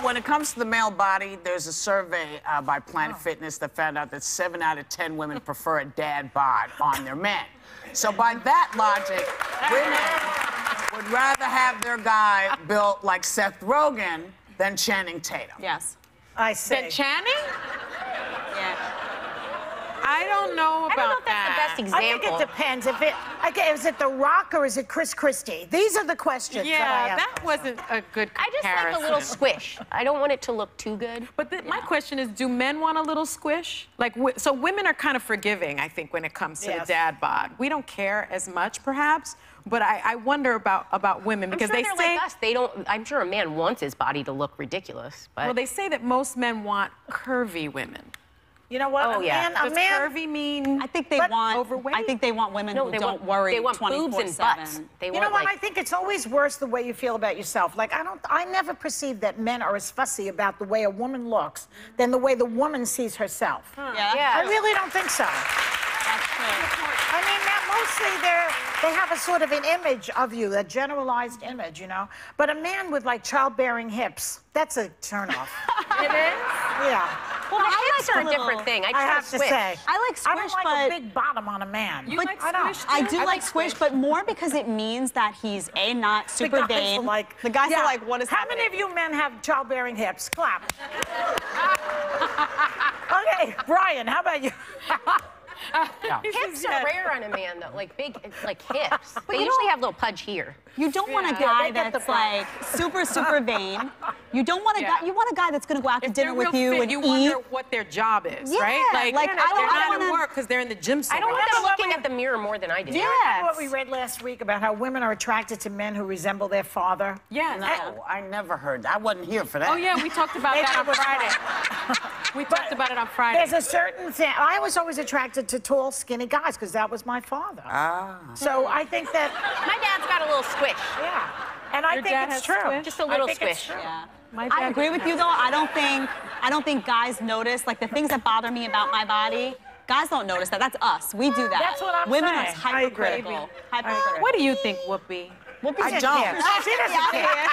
When it comes to the male body, there's a survey by Planet Fitness that found out that 7 out of 10 women prefer a dad bod on their men. So by that logic, women would rather have their guy built like Seth Rogen than Channing Tatum. Yes. I say. Than Channing? Yeah. I don't know about I don't know if that's the best example. I think it depends. Is it The Rock or is it Chris Christie? These are the questions that I Yeah, ask that wasn't a good I just comparison. like a little squish. I don't want it to look too good. But my question is, do men want a little squish? Like, so women are kind of forgiving, I think, when it comes to the dad bod. We don't care as much, perhaps, but I wonder about women because I'm sure they they're say like us. They don't. I'm sure a man wants his body to look ridiculous, but well, they say that most men want curvy women. You know what? Oh, yeah. Does curvy mean? I think they want overweight? I think they want women who don't worry They want boobs and butts. 24/7. They You want, know what? like, I think it's always worse the way you feel about yourself. Like, I never perceive that men are as fussy about the way a woman looks than the way the woman sees herself. Yeah. I really don't think so. That's true. I mean, mostly they have a sort of an image of you, a generalized image, you know? But a man with, like, childbearing hips, that's a turnoff. It is? Yeah. well, the hips are a little- different thing. I have to squish. say. I like I don't squish, like a but big bottom on a man. You like I don't. squish, I too? do like squish, but more because it means that he's not The super guys vain. are like, the guys yeah. are like, what is How happening? many of you men have childbearing hips? Clap. Okay, Brian, how about you? Hips are rare on a man, though. Like big, like hips. They usually have a little pudge here. You don't want a guy they get the that's like super vain. You don't want a guy. You want a guy that's going to go out to If dinner they're with real you fit, and you eat. wonder what their job is, Yeah, right? like, I they're don't not wanna- at work because they're in the gym I somewhere. don't want them Remember looking at the mirror more than I do. Do you remember what we read last week about how women are attracted to men who resemble their father? Yeah. No, I never heard that. I wasn't here for that. Oh, yeah, we talked about Maybe that it on was Friday. We talked about it on Friday. There's a certain thing. I was always attracted to tall, skinny guys because that was my father. Ah. So I think that, My dad's got a little squish. yeah. And I Your think dad it's has true. squish? Just a little I think it's squish. true. Yeah. My I dad- agree with you though. I don't think guys notice like the things that bother me about my body. Guys don't notice that. That's us. We do that. That's what I'm Women saying. are I agree. hypercritical. Hypercritical. What do you think, Whoopi? She I doesn't don't. care. She doesn't care.